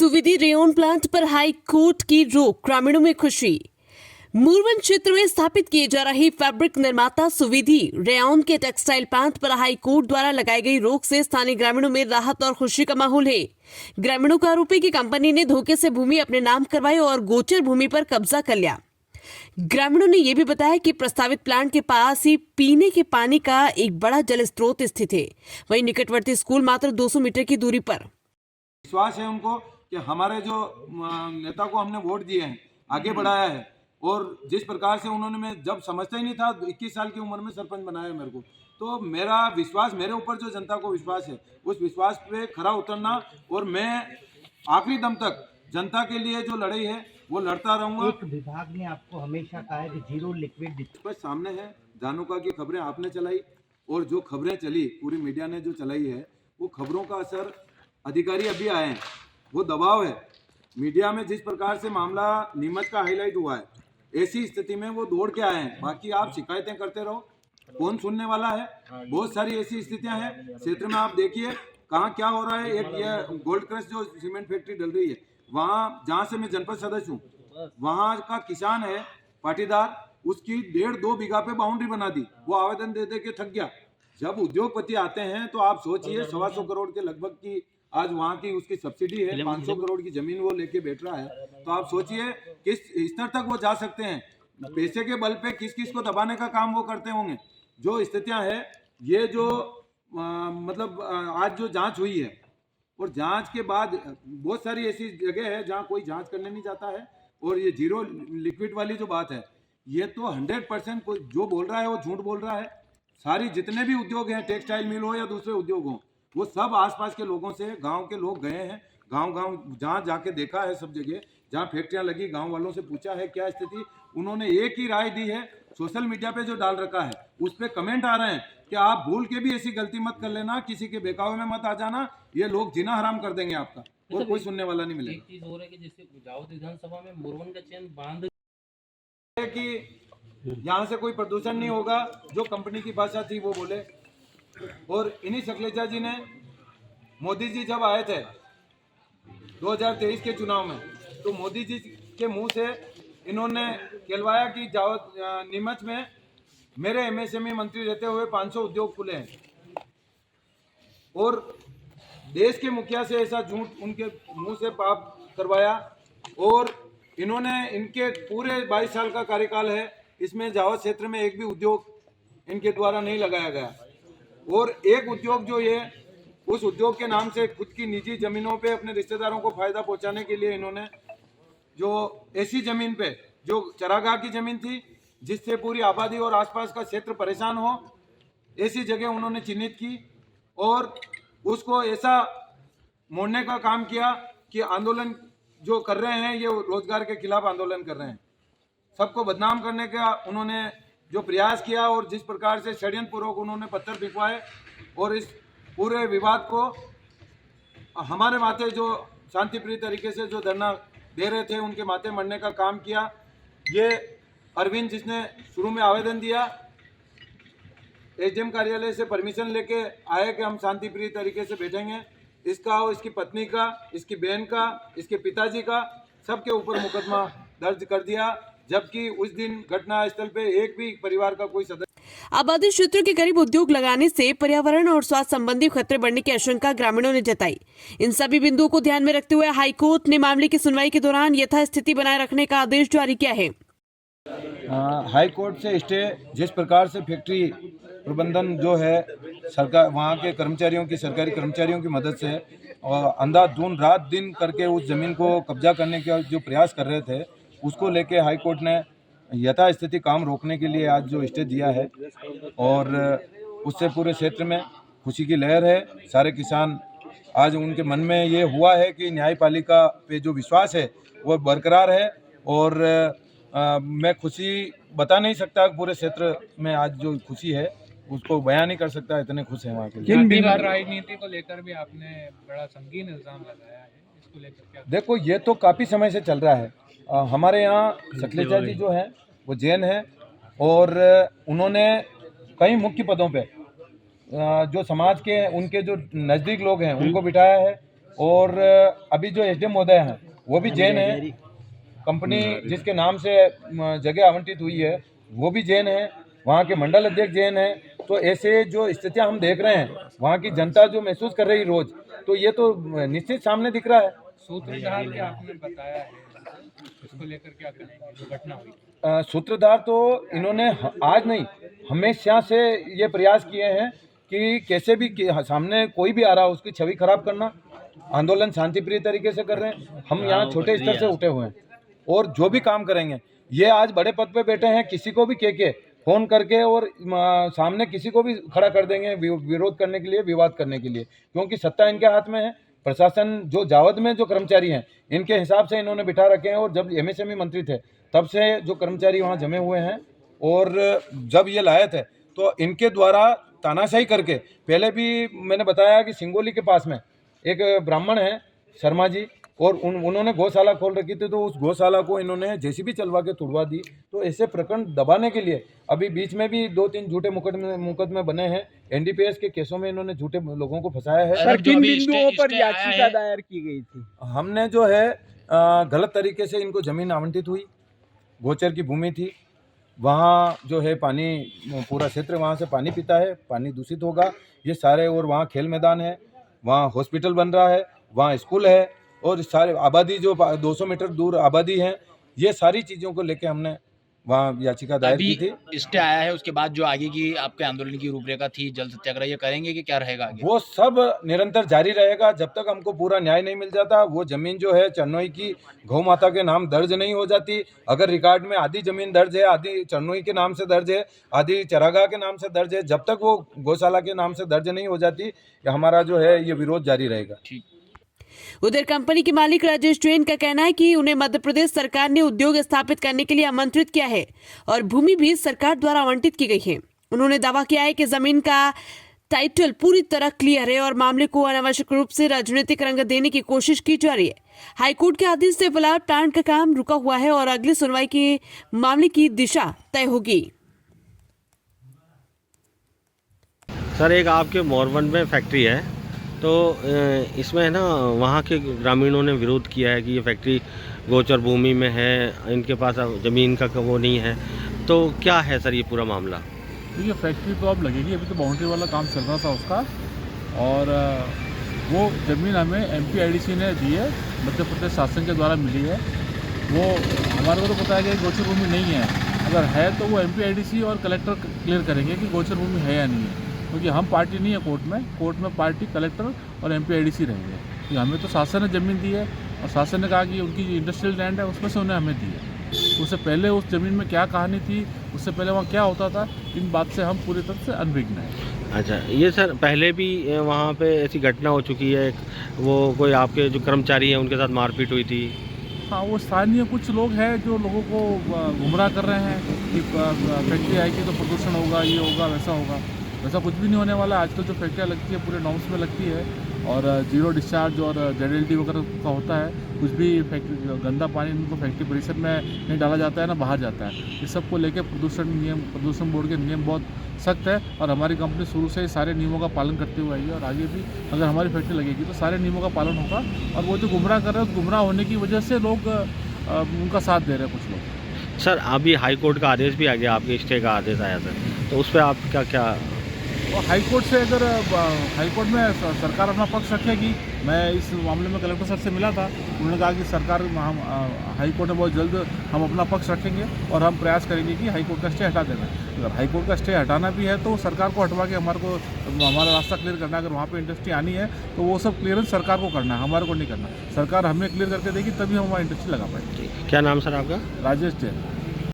सुविधि rayon plant पर high court की रोक, ग्रामीणों में खुशी। मुरवन क्षेत्र में स्थापित किए जा रही फैब्रिक निर्माता सुविधि रेयन के टेक्सटाइल प्लांट पर हाई कोर्ट द्वारा लगाई गई रोक से स्थानीय ग्रामीणों में राहत और खुशी का माहौल है। ग्रामीणों का आरोप है कि कंपनी ने धोखे से भूमि अपने नाम करवाई और गोचर भूमि पर कब्जा कर लिया। ग्रामीणों ने यह भी बताया कि प्रस्तावित प्लांट के पास ही पीने के पानी का एक बड़ा जल स्रोत स्थित है। वहीं निकटवर्ती स्कूल मात्र 200 मीटर की दूरी पर। विश्वास है उनको कि हमारे जो नेता को हमने वोट दिए हैं, आगे बढ़ाया है, और जिस प्रकार से उन्होंने, मैं जब समझता ही नहीं था, 21 साल की उम्र में सरपंच बनाया मेरे को, तो मेरा विश्वास, मेरे ऊपर जो जनता को विश्वास है, उस विश्वास पे खरा उतरना, और मैं आखिरी दम तक जनता के लिए जो लड़ाई है वो लड़ता रहूंगा। एक विभाग ने आपको हमेशा कहा है कि जीरो लिक्विड बस सामने है, धानुका की खबरें आपने चलाई, और जो खबरें चली पूरी मीडिया ने जो चलाई है, वो खबरों का असर अधिकारी अभी आए हैं, वो दबाव है मीडिया में। जिस प्रकार से मामला नीमच का हाईलाइट हुआ है, ऐसी स्थिति में वो दौड़ के आए हैं। बाकी आप शिकायतें करते रहो, कौन सुनने वाला है। बहुत सारी ऐसी स्थितियां हैं क्षेत्र में, आप देखिए कहाँ क्या हो रहा है। एक ये गोल्ड क्रश जो सीमेंट फैक्ट्री डल रही है, वहाँ जहाँ से मैं जनपद सदस्य हूँ, वहाँ का किसान है पाटीदार, उसकी 1.5-2 बीघा पे बाउंड्री बना दी, वो आवेदन दे दे के थक गया। जब उद्योगपति आते हैं तो आप सोचिए, 125 करोड़ के लगभग की आज वहाँ की उसकी सब्सिडी है, 500 करोड़ की जमीन वो लेके बैठ रहा है। तो आप सोचिए किस स्तर तक वो जा सकते हैं, पैसे के बल पे किस किस को दबाने का काम वो करते होंगे। जो स्थितियां है, ये जो मतलब आज जो जांच हुई है, और जांच के बाद बहुत सारी ऐसी जगह है जहां कोई जांच करने नहीं जाता है। और ये जीरो लिक्विड वाली जो बात है, ये तो 100% कोई जो बोल रहा है वो झूठ बोल रहा है। सारी जितने भी उद्योग हैं, टेक्सटाइल मिल हो या दूसरे उद्योग हो, वो सब आसपास के लोगों से, गांव के लोग गए हैं, गांव जहां जाके देखा है, सब जगह जहां फैक्ट्रियां लगी, गांव वालों से पूछा है क्या स्थिति। उन्होंने एक ही राय दी है, सोशल मीडिया पे जो डाल रखा है उस पे कमेंट आ रहे हैं कि आप भूल के भी ऐसी गलती मत कर लेना, किसी के बेकावे में मत आ जाना, ये लोग जीना हराम कर देंगे आपका, और कोई सुनने वाला नहीं मिलेगा। एक चीज हो रहा है कि जैसे जावद विधानसभा में मुरवन का चयन बांध कि यहाँ से कोई प्रदूषण नहीं होगा, जो कंपनी की भाषा थी वो बोले। और इन्हीं शैलेजा जी ने, मोदी जी जब आए थे 2023 के चुनाव में, तो मोदी जी के मुंह से इन्होंने कहलवाया कि जावद नीमच में मेरे एमएसएमई मंत्री रहते हुए 500 उद्योग खुले हैं। और देश के मुखिया से ऐसा झूठ उनके मुंह से पाप करवाया। और इन्होंने, इनके पूरे 22 साल का कार्यकाल है, इसमें जावद क्षेत्र में एक भी उद्योग इनके द्वारा नहीं लगाया गया। और एक उद्योग जो ये, उस उद्योग के नाम से खुद की निजी जमीनों पे अपने रिश्तेदारों को फायदा पहुंचाने के लिए इन्होंने जो ऐसी जमीन पे, जो चरागाह की जमीन थी, जिससे पूरी आबादी और आसपास का क्षेत्र परेशान हो, ऐसी जगह उन्होंने चिन्हित की और उसको ऐसा मोड़ने का काम किया कि आंदोलन जो कर रहे हैं, ये रोजगार के खिलाफ आंदोलन कर रहे हैं। सबको बदनाम करने का उन्होंने जो प्रयास किया, और जिस प्रकार से षड्यंत्र पूर्वक उन्होंने पत्थर फेंकवाए, और इस पूरे विवाद को हमारे माथे, जो शांतिप्रिय तरीके से जो धरना दे रहे थे, उनके माथे मरने का काम किया। ये अरविंद, जिसने शुरू में आवेदन दिया, एसडीएम कार्यालय से परमिशन लेके आए कि हम शांतिप्रिय तरीके से बैठेंगे, इसका और इसकी पत्नी का, इसकी बहन का, इसके पिताजी का, सबके ऊपर मुकदमा दर्ज कर दिया। जबकि उस दिन घटना स्थल पे एक भी परिवार का कोई सदस्य। आबादी क्षेत्रों के करीब उद्योग लगाने से पर्यावरण और स्वास्थ्य संबंधी खतरे बढ़ने की आशंका ग्रामीणों ने जताई। इन सभी बिंदुओं को ध्यान में रखते हुए हाईकोर्ट ने मामले की सुनवाई के दौरान यथास्थिति बनाए रखने का आदेश जारी किया है। हाई कोर्ट से स्टे, जिस प्रकार से फैक्ट्री प्रबंधन जो है, सरकार वहाँ के कर्मचारियों की, सरकारी कर्मचारियों की मदद से और अंधाधुंध रात दिन करके उस जमीन को कब्जा करने का जो प्रयास कर रहे थे, उसको लेके हाई कोर्ट ने यथास्थिति काम रोकने के लिए आज जो स्टे दिया है, और उससे पूरे क्षेत्र में खुशी की लहर है। सारे किसान, आज उनके मन में ये हुआ है कि न्यायपालिका पे जो विश्वास है वो बरकरार है। और मैं खुशी बता नहीं सकता, पूरे क्षेत्र में आज जो खुशी है उसको बयां नहीं कर सकता, इतने खुश हैं वहाँ के लिए। जातिवाद राजनीति को लेकर भी आपने बड़ा संगीन इल्जाम लगाया है, इसको लेकर क्या? देखो, ये तो काफ़ी समय से चल रहा है। हमारे यहाँ शैलेजा जी जो हैं वो जैन हैं, और उन्होंने कई मुख्य पदों पे जो समाज के, उनके जो नज़दीक लोग हैं उनको बिठाया है। और अभी जो एसडीएम महोदय हैं वो भी जैन है, कंपनी जिसके नाम से जगह आवंटित हुई है वो भी जैन है, वहाँ के मंडल अध्यक्ष जैन है। तो ऐसे जो स्थितियाँ हम देख रहे हैं, वहाँ की जनता जो महसूस कर रही रोज, तो ये तो निश्चित सामने दिख रहा है। सूत्रधार क्या आपने बताया है, इसको लेकर क्या करेंगे जो घटना हुई? सूत्रधार तो इन्होंने आज नहीं हमेशा से ये प्रयास किए हैं कि कैसे भी सामने कोई भी आ रहा है उसकी छवि खराब करना। आंदोलन शांतिप्रिय तरीके से कर रहे हैं, हम यहाँ छोटे स्तर से उठे हुए हैं और जो भी काम करेंगे, ये आज बड़े पद पे बैठे हैं, किसी को भी के फोन करके और सामने किसी को भी खड़ा कर देंगे विरोध करने के लिए, विवाद करने के लिए, क्योंकि सत्ता इनके हाथ में है। प्रशासन जो जावद में जो कर्मचारी हैं इनके हिसाब से इन्होंने बिठा रखे हैं, और जब एमएसएमई मंत्री थे तब से जो कर्मचारी वहाँ जमे हुए हैं, और जब ये लाए थे तो इनके द्वारा तानाशाही करके, पहले भी मैंने बताया कि सिंगोली के पास में एक ब्राह्मण है शर्मा जी, और उन्होंने गौशाला खोल रखी थी, तो उस गौशाला को इन्होंने जेसीबी चलवा के तुड़वा दी। तो ऐसे प्रकरण दबाने के लिए अभी बीच में भी 2-3 झूठे मुकदमे बने हैं, एनडीपीएस के केसों में इन्होंने झूठे लोगों को फंसाया है। सर, किन बिंदुओं पर याचिका दायर की गई थी? हमने जो है गलत तरीके से इनको जमीन आवंटित हुई, गोचर की भूमि थी, वहाँ जो है पानी, पूरा क्षेत्र वहाँ से पानी पीता है, पानी दूषित होगा ये सारे, और वहाँ खेल मैदान है, वहाँ हॉस्पिटल बन रहा है, वहाँ स्कूल है, और सारे आबादी जो 200 मीटर दूर आबादी है, ये सारी चीज़ों को लेके हमने वहाँ याचिका दायर की थी। अभी स्टे आया है, उसके बाद जो आगे की आपके आंदोलन की रूपरेखा थी, जल सत्याग्रह, ये करेंगे कि क्या रहेगा आगे? वो सब निरंतर जारी रहेगा जब तक हमको पूरा न्याय नहीं मिल जाता। वो जमीन जो है चरनोई की गौ माता के नाम दर्ज नहीं हो जाती। अगर रिकॉर्ड में आधी जमीन दर्ज है, आधी चरनोई के नाम से दर्ज है, आधी चरागाह के नाम से दर्ज है, जब तक वो गौशाला के नाम से दर्ज नहीं हो जाती, हमारा जो है ये विरोध जारी रहेगा। ठीक। उधर कंपनी के मालिक राजेश जैन का कहना है कि उन्हें मध्य प्रदेश सरकार ने उद्योग स्थापित करने के लिए आमंत्रित किया है और भूमि भी सरकार द्वारा आवंटित की गई है। उन्होंने दावा किया है कि जमीन का टाइटल पूरी तरह क्लियर है और मामले को अनावश्यक रूप से राजनीतिक रंग देने की कोशिश की जा रही है। हाईकोर्ट के आदेश से फिलहाल प्लांट का काम रुका हुआ है और अगली सुनवाई के मामले की दिशा तय होगी। सर, एक आपके मोरवन में फैक्ट्री है, तो इसमें ना वहाँ के ग्रामीणों ने विरोध किया है कि ये फैक्ट्री गोचर भूमि में है, इनके पास ज़मीन का वो नहीं है, तो क्या है सर ये पूरा मामला? ये फैक्ट्री तो अब लगेगी, अभी तो बाउंड्री वाला काम चल रहा था उसका, और वो ज़मीन हमें एमपीआईडीसी ने दी है, मध्य प्रदेश शासन के द्वारा मिली है। वो हमारे को तो पता है कि गोचर भूमि नहीं है, अगर है तो वो एमपीआईडीसी और कलेक्टर क्लियर करेंगे कि गोचर भूमि है या नहीं है, क्योंकि हम पार्टी नहीं है कोर्ट में पार्टी कलेक्टर और एमपीआईडीसी रहेंगे। कि हमें तो शासन ने ज़मीन दी है और शासन ने कहा कि उनकी जो इंडस्ट्रियल लैंड है उसमें से उन्हें हमें दी है। उससे पहले उस ज़मीन में क्या कहानी थी, उससे पहले वहाँ क्या होता था, इन बात से हम पूरी तरह से अनभिज्ञ हैं। अच्छा, ये सर पहले भी वहाँ पे ऐसी घटना हो चुकी है, वो कोई आपके जो कर्मचारी हैं उनके साथ मारपीट हुई थी? हाँ, वो स्थानीय कुछ लोग हैं जो लोगों को गुमराह कर रहे हैं कि फैक्ट्री आएगी तो प्रदूषण होगा, ये होगा, वैसा होगा। वैसा कुछ भी नहीं होने वाला। आजकल जो फैक्ट्रियाँ लगती है पूरे नॉर्म्स में लगती है, और जीरो डिस्चार्ज और जेडएलडी वगैरह का होता है। कुछ भी फैक्ट्री गंदा पानी इनको फैक्ट्री परिसर में नहीं डाला जाता है, ना बाहर जाता है। इस सब को लेकर प्रदूषण बोर्ड के नियम बहुत सख्त है, और हमारी कंपनी शुरू से ही सारे नियमों का पालन करते हुए आई है, और आगे भी अगर हमारी फैक्ट्री लगेगी तो सारे नियमों का पालन होगा। और वो जो गुमराह कर रहे हैं, गुमराह होने की वजह से लोग उनका साथ दे रहे हैं कुछ लोग। सर, अभी हाई कोर्ट का आदेश भी आ गया, आपके स्टे का आदेश आया सर, तो उस पर आप क्या और हाई कोर्ट से अगर हाई कोर्ट में सरकार अपना पक्ष रखेगी, मैं इस मामले में कलेक्टर सर से मिला था, उन्होंने कहा कि सरकार हम हाई कोर्ट में बहुत जल्द हम अपना पक्ष रखेंगे और हम प्रयास करेंगे कि हाई कोर्ट का स्टे हटा देना। अगर हाई कोर्ट का स्टे हटाना भी है तो सरकार को हटवा के हमारा रास्ता क्लियर करना है। अगर वहाँ पे इंडस्ट्री आनी है तो वो सब क्लियरेंस सरकार को करना है, हमारे को नहीं करना। सरकार हमें क्लियर करके देगी तभी हम हमारी इंडस्ट्री लगा पाएंगे। क्या नाम सर आपका? राजेश जैन।